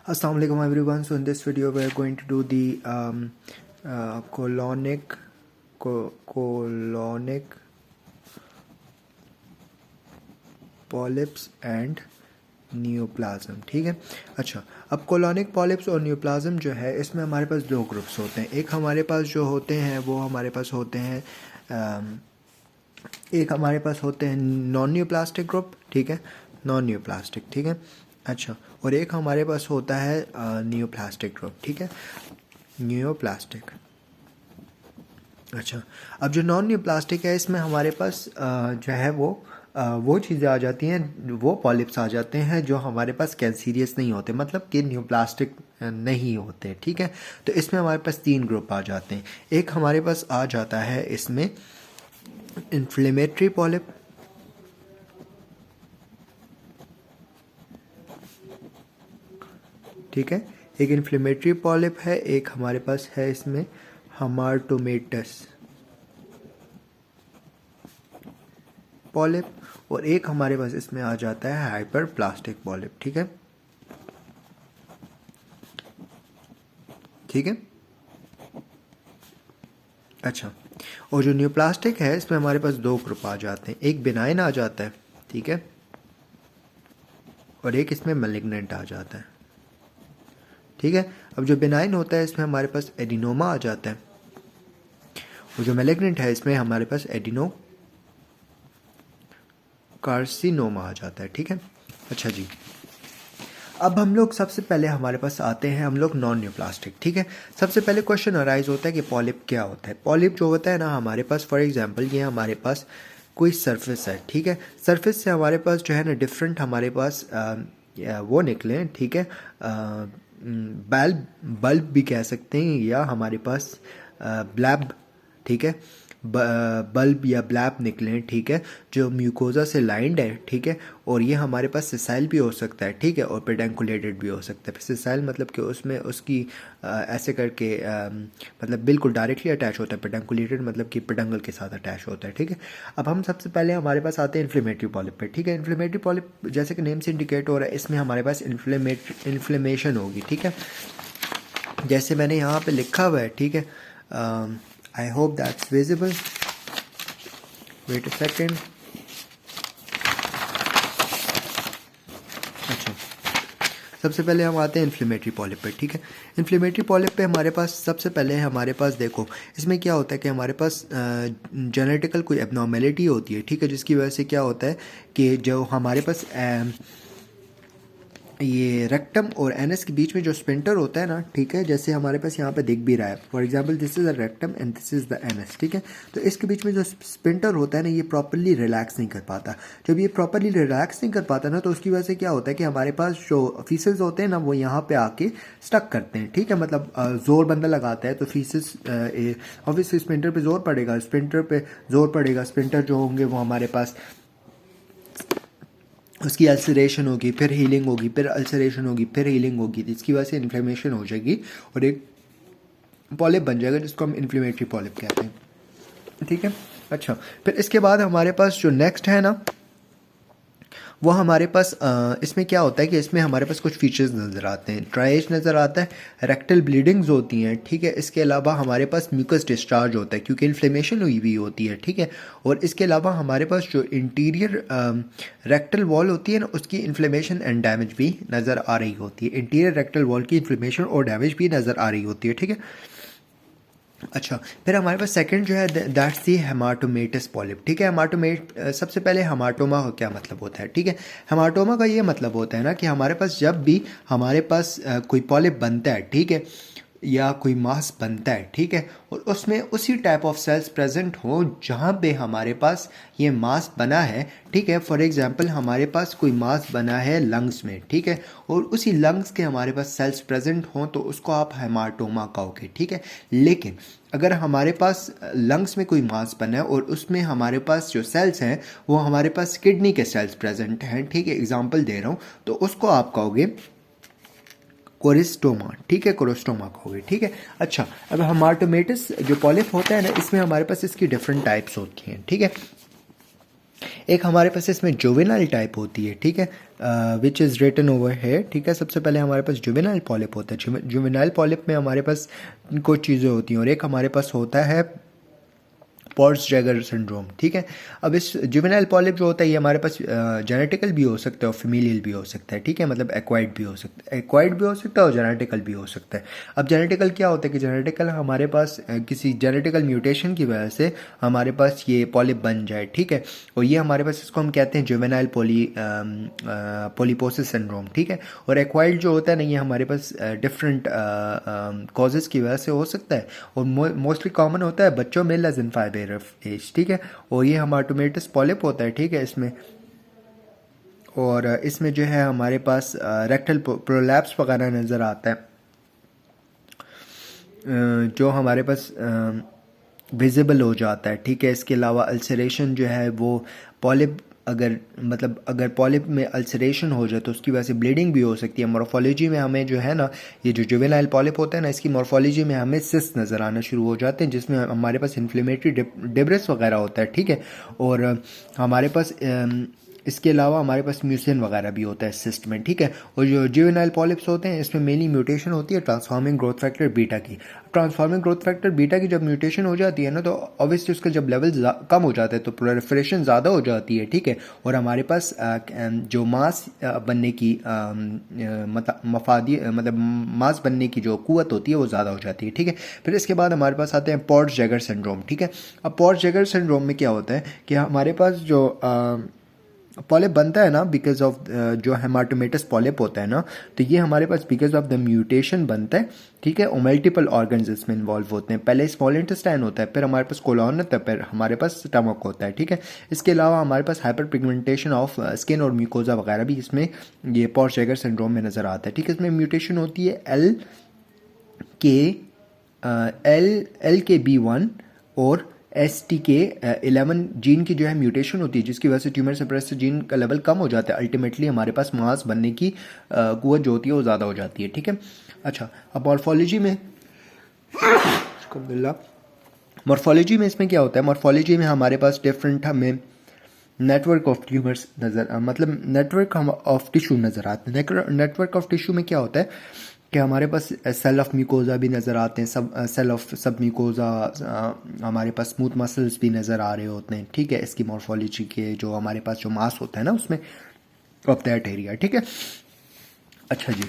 Assalamualaikum everyone. So in this video we are going to do the colonic polyps and neoplasm. ठीक है. अच्छा, अब colonic polyps और neoplasm जो है इसमें हमारे पास दो ग्रुप्स होते हैं. एक हमारे पास जो होते हैं वो हमारे पास होते हैं एक हमारे पास होते हैं नॉन न्यूप्लास्टिक ग्रुप. ठीक है, नॉन न्यूप्लास्टिक. ठीक है. अच्छा, और एक हमारे पास होता है न्यूप्लास्टिक ग्रुप. ठीक है, न्यूप्लास्टिक. अच्छा, अब जो नॉन न्यूप्लास्टिक है इसमें हमारे पास जो है वो चीज़ें आ जाती हैं, वो पॉलिप्स आ जाते हैं जो हमारे पास कैंसीरियस नहीं होते, मतलब कि न्यूप्लास्टिक नहीं होते. ठीक है, तो इसमें हमारे पास तीन ग्रुप आ जाते हैं. एक हमारे पास आ जाता है इसमें इन्फ्लेमेटरी पॉलिप. ठीक है, एक इन्फ्लेमेटरी पॉलिप है. एक हमारे पास है इसमें हमार्टोमेटस पॉलिप, और एक हमारे पास इसमें आ जाता है हाइपरप्लास्टिक पॉलिप. ठीक है. ठीक है. अच्छा, और जो न्यूप्लास्टिक है इसमें हमारे पास दो ग्रुप आ जाते हैं. एक बिनाइन आ जाता है. ठीक है, और एक इसमें मैलिग्नेंट आ जाता है. ठीक है. अब जो बिनाइन होता है इसमें हमारे पास एडिनोमा आ जाता है, और जो मैलिग्नेंट है इसमें हमारे पास एडिनो कार्सिनोमा आ जाता है. ठीक है. अच्छा जी, अब हम लोग सबसे पहले हमारे पास आते हैं हम लोग नॉन न्यूप्लास्टिक. ठीक है. सबसे पहले क्वेश्चन अराइज होता है कि पॉलिप क्या होता है. पॉलिप जो होता है ना हमारे पास, फॉर एग्जांपल ये हमारे पास कोई सरफेस है. ठीक है, सरफेस से हमारे पास जो है ना डिफरेंट हमारे पास वो निकले. ठीक है, बल्ब भी कह सकते हैं, या हमारे पास ब्लैब. ठीक है, बल्ब या ब्लैब निकले. ठीक है, जो म्यूकोजा से लाइंड है. ठीक है, और ये हमारे पास सिसाइल भी हो सकता है. ठीक है, और पेडंकुलेटेड भी हो सकता है. सिसाइल मतलब कि उसमें उसकी ऐसे करके मतलब बिल्कुल डायरेक्टली अटैच होता है. पेडंकुलेटेड मतलब कि पेडंगल के साथ अटैच होता है. ठीक है. अब हम सबसे पहले हमारे पास आते हैं इन्फ्लेमेटरी पॉलिप पे. ठीक है, इन्फ्लेमेटरी पॉलिप जैसे कि नेम से इंडिकेट हो रहा है, इसमें हमारे पास इन्फ्लेमेशन होगी. ठीक है, जैसे मैंने यहाँ पे लिखा हुआ है. ठीक है, I hope that's visible. Wait a second. अच्छा, सबसे पहले हम आते हैं इन्फ्लेमेटरी पॉलिप पे. ठीक है, इन्फ्लेमेटरी पॉलिप पे हमारे पास सबसे पहले हमारे पास देखो इसमें क्या होता है कि हमारे पास जेनेटिकल कोई एबनॉर्मेलिटी होती है. ठीक है, जिसकी वजह से क्या होता है कि जो हमारे पास ये रेक्टम और एनस के बीच में जो स्पिंटर होता है ना. ठीक है, जैसे हमारे पास यहाँ पे दिख भी रहा है. For example this is the rectum and this is the anus. ठीक है, तो इसके बीच में जो स्पिंटर होता है ना ये प्रॉपर्ली रिलैक्स नहीं कर पाता. जब ये प्रॉपर्ली रिलैक्स नहीं कर पाता ना तो उसकी वजह से क्या होता है कि हमारे पास जो फीसेस होते हैं ना वो यहाँ पे आके स्टक करते हैं. ठीक है, मतलब जोर बंदा लगाता है तो फीसेस ऑब्वियसली स्पिंटर पे जोर पड़ेगा. स्पिंटर जो होंगे वो हमारे पास उसकी अल्सरेशन होगी, फिर हीलिंग होगी, फिर अल्सरेशन होगी, फिर हीलिंग होगी. इसकी वजह से इन्फ्लेमेशन हो जाएगी और एक पॉलिप बन जाएगा जिसको हम इन्फ्लेमेटरी पॉलिप कहते हैं. ठीक है. अच्छा, फिर इसके बाद हमारे पास जो नेक्स्ट है ना वो हमारे पास इसमें क्या होता है कि इसमें हमारे पास कुछ फीचर्स नज़र आते हैं. ट्राइज नज़र आता है, रेक्टल ब्लीडिंग्स होती हैं. ठीक है, इसके अलावा हमारे पास म्यूकस डिस्चार्ज होता है क्योंकि इन्फ्लेमेशन हुई हुई होती है. ठीक है, और इसके अलावा हमारे पास जो इंटीरियर रेक्टल वॉल होती है ना उसकी इन्फ्लेमेशन एंड डैमेज भी नज़र आ रही होती है. इंटीरियर रेक्टल वॉल की इन्फ्लेमेशन और डैमेज भी नज़र आ रही होती है. ठीक है. अच्छा, फिर हमारे पास सेकंड जो है दैट्स दी हेमाटोमेटस पॉलिप. ठीक है, सबसे पहले हेमाटोमा का क्या मतलब होता है. ठीक है, हेमाटोमा का ये मतलब होता है ना कि हमारे पास जब भी हमारे पास कोई पॉलिप बनता है. ठीक है, या कोई मास बनता है. ठीक है, और उसमें उसी टाइप ऑफ सेल्स प्रेजेंट हो जहाँ पे हमारे पास ये मास बना है. ठीक है, फॉर एग्जांपल हमारे पास कोई मास बना है लंग्स में. ठीक है, और उसी लंग्स के हमारे पास सेल्स प्रेजेंट हों तो उसको आप हेमाटोमा कहोगे. ठीक है, लेकिन अगर हमारे पास लंग्स में कोई मास बना है और उसमें हमारे पास जो सेल्स हैं वो हमारे पास किडनी के सेल्स प्रेजेंट हैं. ठीक है, एग्जांपल दे रहा हूँ, तो उसको आप कहोगे कोरिस्टोमा. ठीक है, कोरिस्टोमा कहोगे. ठीक है. अच्छा, अब हेमाटोमेटस जो पॉलिप होता है ना इसमें हमारे पास इसकी डिफरेंट टाइप्स होती हैं. ठीक है, एक हमारे पास इसमें जुवेनाइल टाइप होती है, ठीक है, विच इज़ रिटन ओवर है, ठीक है। सबसे पहले हमारे पास जुवेनाइल पॉलिप होता है। जुवेनाइल पॉलिप में हमारे पास कुछ चीज़ें होती हैं और एक हमारे पास होता है पॉर्स जैगर सिंड्रोम, ठीक है। अब इस जुवेनाइल पॉलिप जो होता है ये हमारे पास जेनेटिकल भी हो सकता है और फीमेलियल भी हो सकता है, ठीक है, मतलब एक्वाइर्ड भी हो सकता है, एक्वाइर्ड भी हो सकता है और जेनेटिकल भी हो सकता है। अब जेनेटिकल क्या होता है कि जेनेटिकल हमारे पास किसी जेनेटिकल म्यूटेशन की वजह से हमारे पास ये पॉलिप बन जाए, ठीक है, और ये हमारे पास इसको हम कहते हैं जुवेनाइल पॉलीपोसिस सिंड्रोम, ठीक है। और एक्वाइर्ड जो होता है ना ये हमारे पास डिफरेंट कॉजेज़ की वजह से हो सकता है और मोस्टली कॉमन होता है बच्चों में less than 5 year of age, ठीक है। और ये हेमाटोमेटस पॉलिप होता है, ठीक है, इसमें। और इसमें जो है हमारे पास रेक्टल प्रोलैप्स वगैरह नज़र आता है जो हमारे पास विजिबल हो जाता है, ठीक है। इसके अलावा अल्सरेशन जो है वो पॉलिप अगर पॉलिप में अल्सरेशन हो जाए तो उसकी वजह से ब्लीडिंग भी हो सकती है। मॉर्फोलॉजी में हमें जो है ना ये जो जुवेनाइल पॉलिप होता है ना इसकी मॉर्फोलॉजी में हमें सिस्ट नज़र आना शुरू हो जाते हैं जिसमें हमारे पास इन्फ्लेमेटरी डिब्रेस वगैरह होता है, ठीक है। और हमारे पास इसके अलावा हमारे पास म्यूसिन वगैरह भी होता है सिस्ट में, ठीक है। और जो जुवेनाइल पॉलिप्स होते हैं इसमें मेनली म्यूटेशन होती है ट्रांसफॉर्मिंग ग्रोथ फैक्टर बीटा की। ट्रांसफॉर्मिंग ग्रोथ फैक्टर बीटा की जब म्यूटेशन हो जाती है ना तो ऑब्वियसली उसका जब लेवल कम हो जाता है तो प्रोलिफरेशन ज़्यादा हो जाती है, ठीक है। और हमारे पास जो मास बनने की मास बनने की जो कुवत होती है वो ज़्यादा हो जाती है, ठीक है। फिर इसके बाद हमारे पास आते हैं पॉर्स जैगर सिंड्रोम, ठीक है। अब पॉर्स जैगर सिंड्रोम में क्या होता है कि हमारे पास जो पॉलिप बनता है ना बिकॉज ऑफ जो हेमाटोमेटस पॉलिप होता है ना तो ये हमारे पास बिकॉज ऑफ द म्यूटेशन बनता है, ठीक है। और मल्टीपल ऑर्गन्स इसमें इन्वॉल्व होते हैं। पहले स्मॉल इंटेस्टाइन होता है, फिर हमारे पास कोलोन होता है, फिर हमारे पास स्टमक होता है, ठीक है। इसके अलावा हमारे पास हाइपर पिगमेंटेशन ऑफ स्किन और म्यूकोजा वगैरह भी इसमें ये पॉर्स जैगर सिंड्रोम में नज़र आता है, ठीक है। इसमें म्यूटेशन होती है एल के बी1 और STK11 जीन की जो है म्यूटेशन होती है जिसकी वजह से ट्यूमर सप्रेसर जीन का लेवल कम हो जाता है। अल्टीमेटली हमारे पास मास बनने की कुवत जो होती है वो ज़्यादा हो जाती है, ठीक है। अच्छा, अब मॉर्फोलॉजी में इसमें क्या होता है, मॉर्फोलॉजी में हमारे पास डिफरेंट हमें network of tumours network of tissue नज़र आते हैं। नेटवर्क ऑफ टिश्यू में क्या होता है कि हमारे पास सेल ऑफ म्यूकोजा भी नज़र आते हैं, सेल ऑफ सब म्यूकोजा, हमारे पास स्मूथ मसल्स भी नज़र आ रहे होते हैं, ठीक है। इसकी मॉर्फोलॉजी के जो हमारे पास जो मास होता है ना उसमें ऑफ दैट एरिया, ठीक है। अच्छा जी,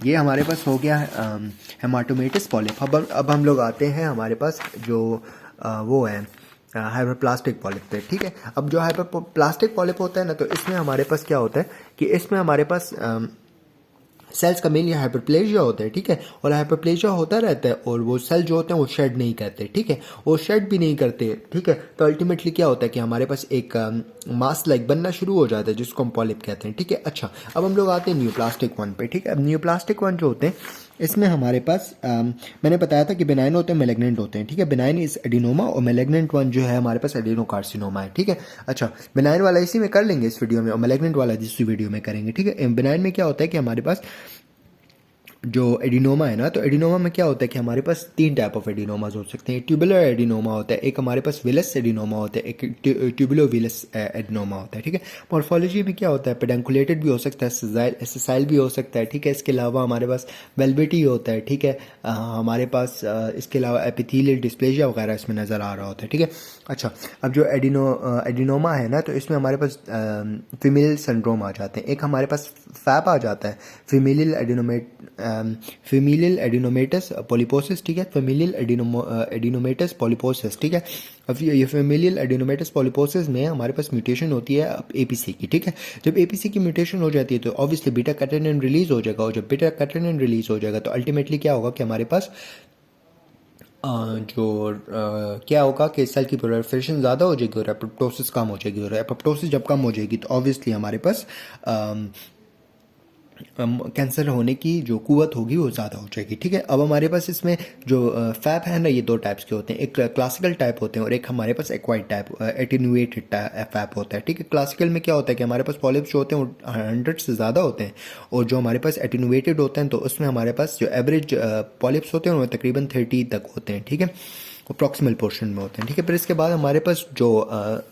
ये हमारे पास हो गया हेमाटोमेटस पॉलिप। अब हम लोग आते हैं हमारे पास जो वो है हाइपरप्लास्टिक पॉलिप पे, ठीक है। अब जो हाइपरप्लास्टिक पॉलिप होता है ना तो इसमें हमारे पास क्या होता है कि इसमें हमारे पास सेल्स का मेनली हाइपरप्लेजिया होता है, ठीक है। और हाइपरप्लेजिया होता रहता है और वो सेल जो होते हैं वो शेड नहीं करते, ठीक है, वो शेड भी नहीं करते, ठीक है। तो अल्टीमेटली क्या होता है कि हमारे पास एक मास लाइक बनना शुरू हो जाता है जिसको हम पॉलिप कहते हैं, ठीक है। अच्छा, अब हम लोग आते हैं न्यूप्लास्टिक वन पे, ठीक है। अब न्यूप्लास्टिक वन जो होते हैं इसमें हमारे पास मैंने बताया था कि बेनाइन होते हैं, मेलेग्नेंट होते हैं, ठीक है। बेनाइन इज एडिनोमा और मेलेग्नेंट वन जो है हमारे पास एडिनोकार्सिनोमा है, ठीक है। अच्छा, बेनाइन वाला इसी में कर लेंगे इस वीडियो में और मेलेग्नेंट वाला दूसरी वीडियो में करेंगे, ठीक है। बेनाइन में क्या होता है कि हमारे पास जो एडिनोमा है ना तो एडिनोमा में क्या होता है कि हमारे पास 3 टाइप ऑफ एडिनोमाज हो सकते हैं। ट्यूबुलर एडिनोमा होता है, एक हमारे पास विलस एडिनोमा होता है, एक ट्यूबुलो विलस एडिनोमा होता है, ठीक है। मॉर्फोलॉजी में क्या होता है, पेडंकुलेटेड भी हो सकता है, एसेसाइल भी हो सकता है, ठीक है। इसके अलावा हमारे पास वेलवेटी होता है, ठीक है। हमारे पास इसके अलावा एपिथेलियल डिस्प्लेजिया वगैरह इसमें नज़र आ रहा होता है, ठीक है। अच्छा, अब जो एडिनोमा है ना तो इसमें हमारे पास फीमेल सिंड्रोम आ जाते हैं। एक हमारे पास फैप आ जाता है, फीमेलियल एडिनोमेटस पॉलिपोसिस, ठीक है। फीमेलियल एडिनोमेटस पॉलिपोसिस, ठीक है। अब ये फीमेलियल एडिनोमेटस पॉलिपोसिस में हमारे पास म्यूटेशन होती है APC की, ठीक है। जब APC की म्यूटेशन हो जाती है तो ऑब्वियसली बीटा कैटेनिन रिलीज हो जाएगा और जब बीटा कैटेनिन रिलीज हो जाएगा तो अल्टीमेटली क्या होगा कि हमारे पास क्या होगा कि सेल की प्रोलिफरेशन ज़्यादा हो जाएगी और एपोप्टोसिस कम हो जाएगी और एपोप्टोसिस जब कम हो जाएगी तो ऑब्वियसली हमारे पास कैंसर होने की जो कुवत होगी वो ज़्यादा हो जाएगी, ठीक है। अब हमारे पास इसमें जो फैप है ना ये 2 टाइप्स के होते हैं, एक क्लासिकल टाइप होते हैं और एक हमारे पास एक्वाइर्ड टाइप एटेन्यूएटेड फैप होता है, ठीक है। क्लासिकल में क्या होता है कि हमारे पास पॉलिप्स जो होते हैं वो 100 से ज़्यादा होते हैं और जो हमारे पास एटेन्यूएटेड होते हैं तो उसमें हमारे पास जो एवरेज पॉलिप्स होते हैं वो तकरीबन 30 तक होते हैं, ठीक है। वो प्रॉक्सिमल पोर्शन में होते हैं, ठीक है। फिर इसके बाद हमारे पास जो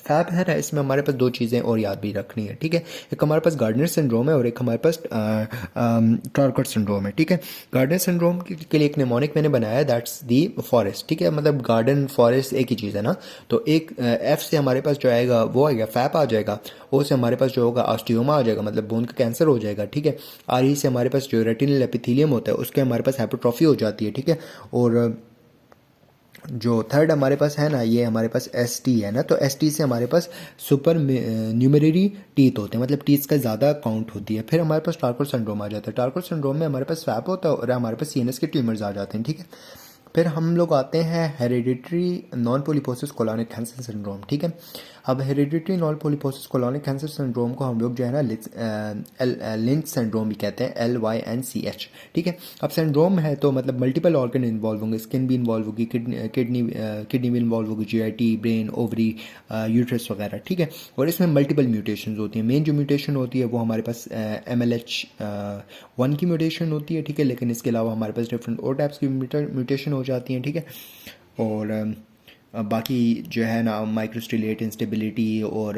फैब है ना, इसमें हमारे पास 2 चीज़ें और याद भी रखनी है, ठीक है। एक हमारे पास गार्डनर सिंड्रोम है और एक हमारे पास ट्रार्कट सिंड्रोम है, ठीक है। गार्डनर सिंड्रोम के लिए एक निमोनिक मैंने बनाया है, दैट्स दी फॉरेस्ट, ठीक है। मतलब गार्डन फॉरेस्ट एक ही चीज़ है ना। तो एक एफ से हमारे पास जो आएगा वो आएगा फैप आ जाएगा, ओ से हमारे पास जो होगा ऑस्टियोमा आ जाएगा, मतलब बोन का कैंसर हो जाएगा, ठीक है। आर ई से हमारे पास जो रेटिनल एपिथेलियम होता है उसके हमारे पास हाइपरट्रॉफी हो जाती है, ठीक है। और जो थर्ड हमारे पास है ना, ये हमारे पास एस टी है ना, तो एस टी से हमारे पास सुपर न्यूमररी टीथ होते हैं, मतलब टीथ का ज़्यादा काउंट होती है। फिर हमारे पास टार्कोट सिंड्रोम आ जाता है। टार्कोट सिंड्रोम में हमारे पास स्वैप होता है और हमारे पास सीएनएस के ट्यूमर्स आ जाते हैं, ठीक है। फिर हम लोग आते हैं hereditary non polyposis colonic cancer syndrome, ठीक है। अब hereditary non polyposis colonic cancer syndrome को हम लोग जो है ना लिंच सिंड्रोम भी कहते हैं, LYNCH, ठीक है। अब सिंड्रोम है तो मतलब मल्टीपल ऑर्गन इन्वॉल्व होंगे, स्किन भी इन्वॉल्व होगी, किडनी भी इन्वॉल्व होगी, GIT, ब्रेन, ओवरी, यूट्रस वगैरह, ठीक है। और इसमें मल्टीपल म्यूटेशन होती हैं। मेन जो म्यूटेशन होती है वो हमारे पास MLH1 की म्यूटेशन होती है, ठीक है। लेकिन इसके अलावा हमारे पास डिफरेंट और टाइप्स की म्यूटेशन हो जाती हैं, ठीक है। और बाकी जो है ना माइक्रोस्टिलेट इंस्टेबिलिटी और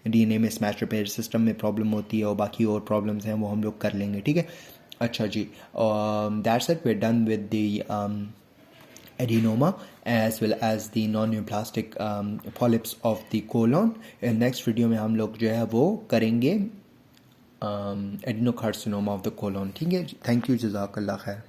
DNA में स्मैश रिपेयर सिस्टम में प्रॉब्लम होती है और बाकी और प्रॉब्लम्स हैं वो हम लोग कर लेंगे, ठीक है। अच्छा जी, that's it, we are done with the adenoma as well as the non-neoplastic polyps of the colon. Next video में हम लोग जो है वो करेंगे एडिनोकार्सिनोमा ऑफ द कोलन, ठीक है। थैंक यू, जज़ाकल्लाह खैर।